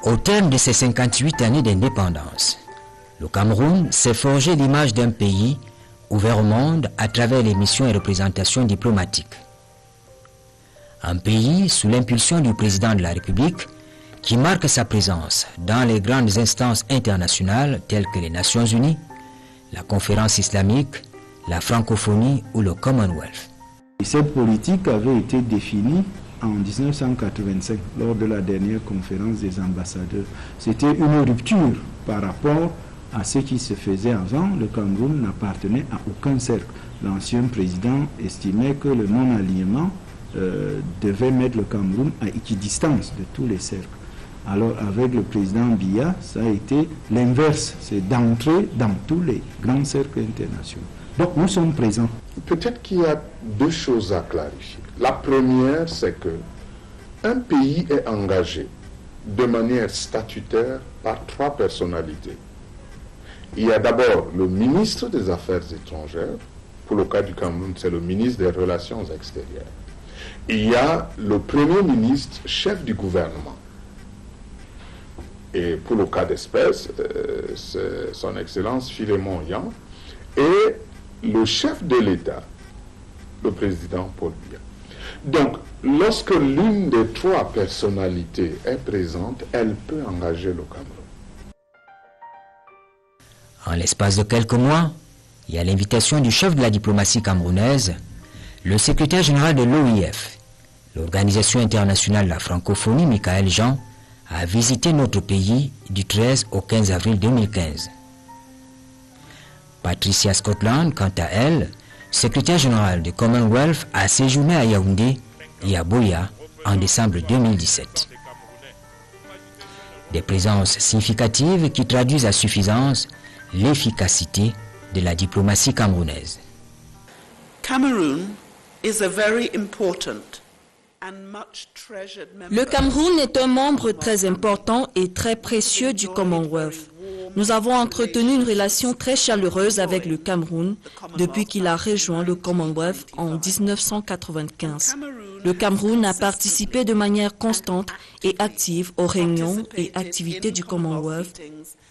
Au terme de ses 58 années d'indépendance, le Cameroun s'est forgé l'image d'un pays ouvert au monde à travers les missions et représentations diplomatiques. Un pays sous l'impulsion du président de la République qui marque sa présence dans les grandes instances internationales telles que les Nations Unies, la Conférence islamique, la francophonie ou le Commonwealth. Cette politique avait été définie en 1985 lors de la dernière conférence des ambassadeurs. C'était une rupture par rapport à ce qui se faisait avant. Le Cameroun n'appartenait à aucun cercle. L'ancien président estimait que le non-alignement devait mettre le Cameroun à équidistance de tous les cercles. Alors avec le président Biya, ça a été l'inverse, c'est d'entrer dans tous les grands cercles internationaux. Donc nous sommes présents. Peut-être qu'il y a deux choses à clarifier. La première, c'est que un pays est engagé de manière statutaire par trois personnalités. Il y a d'abord le ministre des Affaires étrangères, pour le cas du Cameroun, c'est le ministre des Relations extérieures. Il y a le Premier ministre, chef du gouvernement. Et pour le cas d'espèce, c'est son Excellence Philémon Yan. Et le chef de l'État, le président Paul Biya. Donc, lorsque l'une des trois personnalités est présente, elle peut engager le Cameroun. En l'espace de quelques mois, et à l'invitation du chef de la diplomatie camerounaise, le secrétaire général de l'OIF, l'Organisation internationale de la francophonie, Michaël Jean, a visité notre pays du 13 au 15 avril 2015. Patricia Scotland, quant à elle, secrétaire générale du Commonwealth, a séjourné à Yaoundé et à Buea en décembre 2017. Des présences significatives qui traduisent à suffisance l'efficacité de la diplomatie camerounaise. Le Cameroun est un membre très important et très précieux du Commonwealth. Nous avons entretenu une relation très chaleureuse avec le Cameroun depuis qu'il a rejoint le Commonwealth en 1995. Le Cameroun a participé de manière constante et active aux réunions et activités du Commonwealth.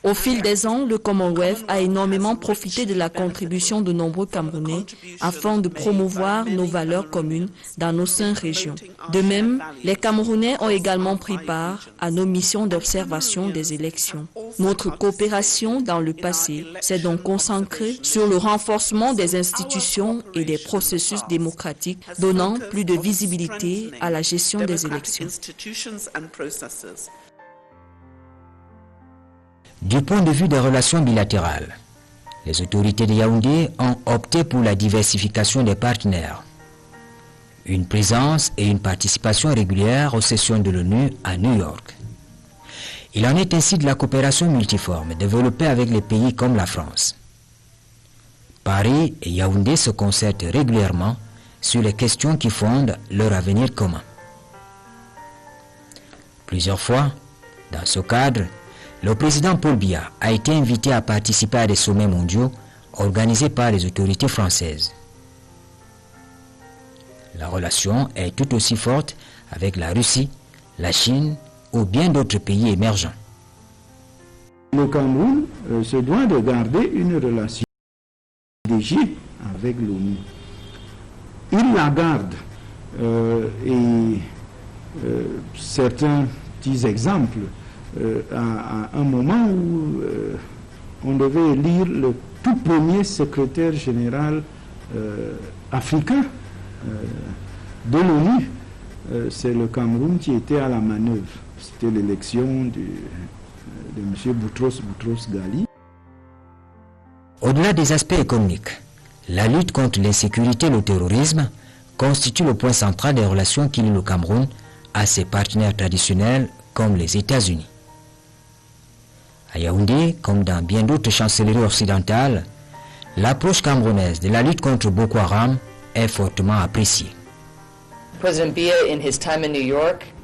Au fil des ans, le Commonwealth a énormément profité de la contribution de nombreux Camerounais afin de promouvoir nos valeurs communes dans nos 5 régions. De même, les Camerounais ont également pris part à nos missions d'observation des élections. Notre coopération dans le passé s'est donc concentrée sur le renforcement des institutions et des processus démocratiques, donnant plus de visibilité à la gestion des élections. Du point de vue des relations bilatérales, les autorités de Yaoundé ont opté pour la diversification des partenaires. Une présence et une participation régulière aux sessions de l'ONU à New York. Il en est ainsi de la coopération multiforme développée avec les pays comme la France. Paris et Yaoundé se concertent régulièrement sur les questions qui fondent leur avenir commun. Plusieurs fois, dans ce cadre, le président Paul Biya a été invité à participer à des sommets mondiaux organisés par les autorités françaises. La relation est tout aussi forte avec la Russie, la Chine ou bien d'autres pays émergents. Le Cameroun se doit de garder une relation privilégiée avec l'ONU. Il la garde certains petits exemples. À un moment où on devait élire le tout premier secrétaire général africain de l'ONU, c'est le Cameroun qui était à la manœuvre. C'était l'élection de M. Boutros Ghali. Au-delà des aspects économiques, la lutte contre l'insécurité et le terrorisme constitue le point central des relations qui lient le Cameroun à ses partenaires traditionnels comme les États-Unis. À Yaoundé, comme dans bien d'autres chancelleries occidentales, l'approche camerounaise de la lutte contre Boko Haram est fortement appréciée.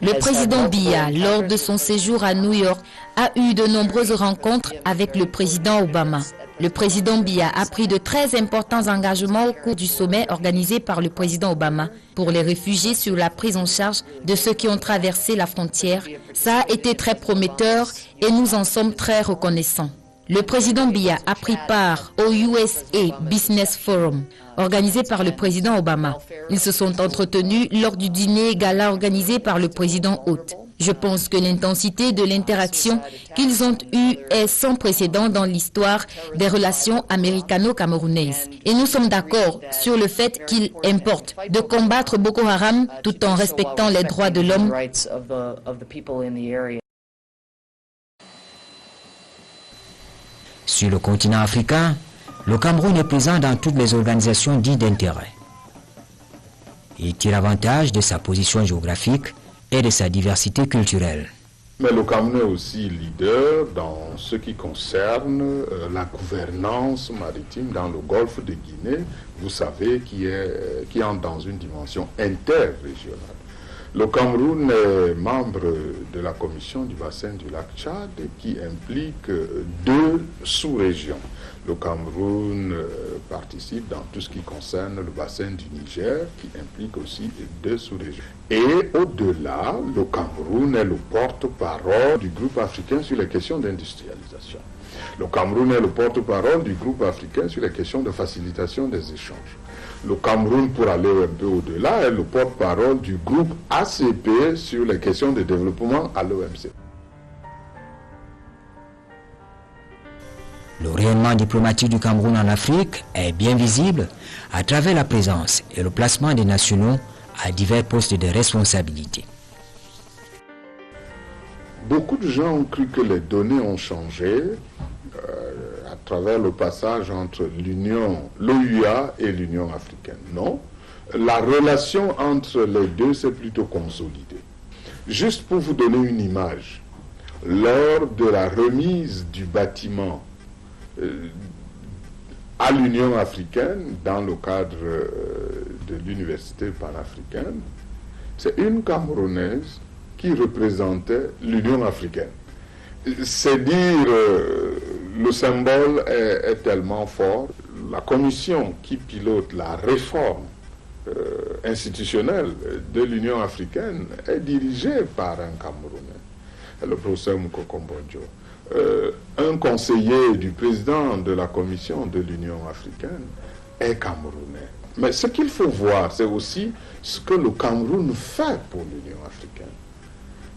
Le président Biya, lors de son séjour à New York, a eu de nombreuses rencontres avec le président Obama. Le président Biya a pris de très importants engagements au cours du sommet organisé par le président Obama pour les réfugiés sur la prise en charge de ceux qui ont traversé la frontière. Ça a été très prometteur et nous en sommes très reconnaissants. Le président Biya a pris part au USA Business Forum organisé par le président Obama. Ils se sont entretenus lors du dîner gala organisé par le président hôte. Je pense que l'intensité de l'interaction qu'ils ont eue est sans précédent dans l'histoire des relations américano-camerounaises. Et nous sommes d'accord sur le fait qu'il importe de combattre Boko Haram tout en respectant les droits de l'homme. Sur le continent africain, le Cameroun est présent dans toutes les organisations dites d'intérêt. Il tire avantage de sa position géographique et de sa diversité culturelle. Mais le Cameroun est aussi leader dans ce qui concerne la gouvernance maritime dans le golfe de Guinée, vous savez, qui entre dans une dimension interrégionale. Le Cameroun est membre de la commission du bassin du lac Tchad qui implique 2 sous-régions. Le Cameroun participe dans tout ce qui concerne le bassin du Niger qui implique aussi 2 sous-régions. Et au-delà, le Cameroun est le porte-parole du groupe africain sur les questions d'industrialisation. Le Cameroun est le porte-parole du groupe africain sur les questions de facilitation des échanges. Le Cameroun, pour aller un peu au-delà, est le porte-parole du groupe ACP sur les questions de développement à l'OMC. Le rayonnement diplomatique du Cameroun en Afrique est bien visible à travers la présence et le placement des nationaux à divers postes de responsabilité. Beaucoup de gens ont cru que les données ont changé à travers le passage entre l'OUA et l'Union africaine. Non, la relation entre les deux s'est plutôt consolidée. Juste pour vous donner une image, lors de la remise du bâtiment à l'Union africaine, dans le cadre de l'université panafricaine, c'est une Camerounaise qui représentait l'Union africaine. C'est dire, le symbole est tellement fort. La commission qui pilote la réforme institutionnelle de l'Union africaine est dirigée par un Camerounais, le professeur Moukoko Mbodjo. Un conseiller du président de la commission de l'Union africaine est camerounais. Mais ce qu'il faut voir, c'est aussi ce que le Cameroun fait pour l'Union africaine.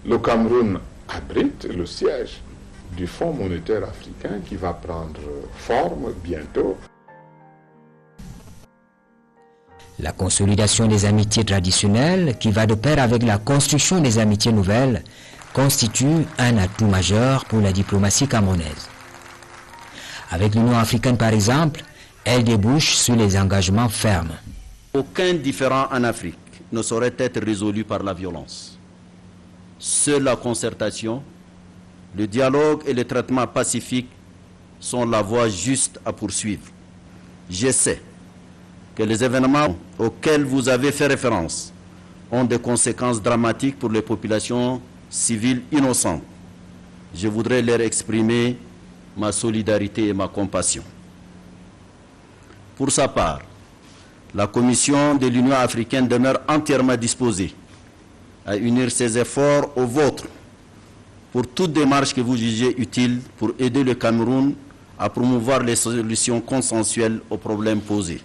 Le Cameroun abrite le siège du Fonds monétaire africain qui va prendre forme bientôt. La consolidation des amitiés traditionnelles, qui va de pair avec la construction des amitiés nouvelles, constitue un atout majeur pour la diplomatie camerounaise. Avec l'Union africaine par exemple, elle débouche sur les engagements fermes. Aucun différend en Afrique ne saurait être résolu par la violence. Seule la concertation, le dialogue et le traitement pacifique sont la voie juste à poursuivre. Je sais que les événements auxquels vous avez fait référence ont des conséquences dramatiques pour les populations civiles innocentes. Je voudrais leur exprimer ma solidarité et ma compassion. Pour sa part, la Commission de l'Union africaine demeure entièrement disposée à unir ses efforts aux vôtres pour toute démarche que vous jugez utile pour aider le Cameroun à promouvoir les solutions consensuelles aux problèmes posés.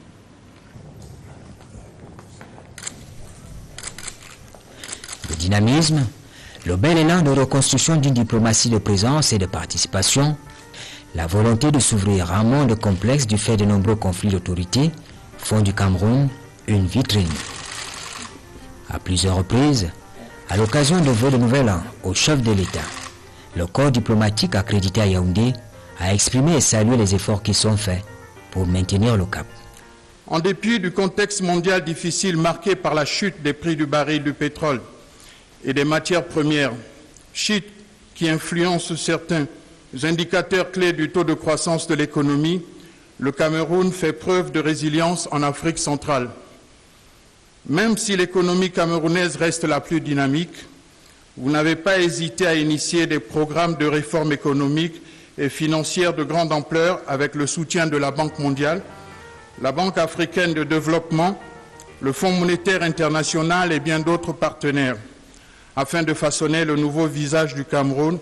Le dynamisme, le bel élan de reconstruction d'une diplomatie de présence et de participation, la volonté de s'ouvrir à un monde complexe du fait de nombreux conflits d'autorité font du Cameroun une vitrine. À plusieurs reprises, à l'occasion de vœux de nouvel an au chef de l'État, le corps diplomatique accrédité à Yaoundé a exprimé et salué les efforts qui sont faits pour maintenir le cap. En dépit du contexte mondial difficile marqué par la chute des prix du baril du pétrole et des matières premières, chute qui influence certains indicateurs clés du taux de croissance de l'économie, le Cameroun fait preuve de résilience en Afrique centrale. Même si l'économie camerounaise reste la plus dynamique, vous n'avez pas hésité à initier des programmes de réforme économique et financière de grande ampleur avec le soutien de la Banque mondiale, la Banque africaine de développement, le Fonds monétaire international et bien d'autres partenaires, afin de façonner le nouveau visage du Cameroun,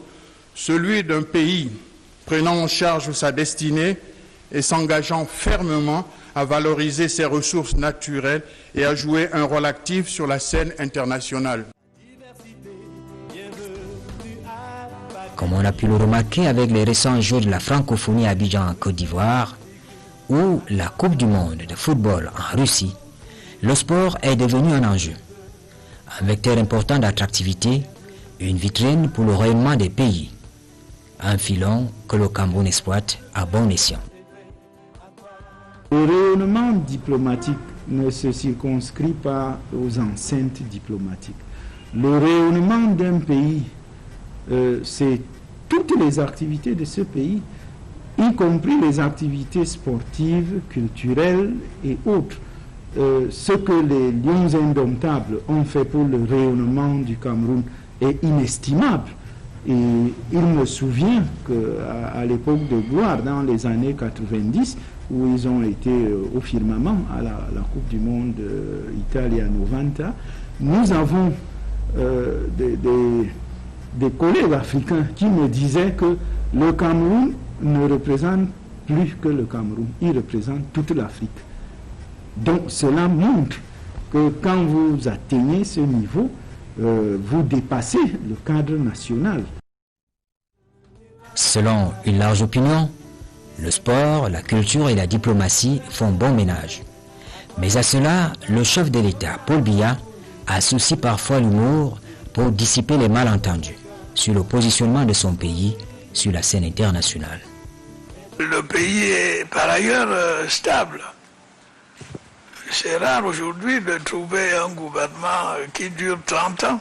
celui d'un pays prenant en charge sa destinée et s'engageant fermement à valoriser ses ressources naturelles et à jouer un rôle actif sur la scène internationale. Comme on a pu le remarquer avec les récents Jeux de la francophonie à Abidjan en Côte d'Ivoire ou la Coupe du monde de football en Russie, le sport est devenu un enjeu. Un vecteur important d'attractivité, une vitrine pour le rayonnement des pays. Un filon que le Cameroun exploite à bon escient. Le rayonnement diplomatique ne se circonscrit pas aux enceintes diplomatiques. Le rayonnement d'un pays, c'est toutes les activités de ce pays, y compris les activités sportives, culturelles et autres. Ce que les Lions indomptables ont fait pour le rayonnement du Cameroun est inestimable. Et il me souvient qu'à l'époque de gloire, dans les années 90, où ils ont été au firmament à la Coupe du Monde Italia 90, nous avons des collègues africains qui me disaient que le Cameroun ne représente plus que le Cameroun, il représente toute l'Afrique. Donc cela montre que quand vous atteignez ce niveau, vous dépassez le cadre national. Selon une large opinion, le sport, la culture et la diplomatie font bon ménage. Mais à cela, le chef de l'État, Paul Biya, associe parfois l'humour pour dissiper les malentendus sur le positionnement de son pays sur la scène internationale. Le pays est par ailleurs stable. C'est rare aujourd'hui de trouver un gouvernement qui dure 30 ans.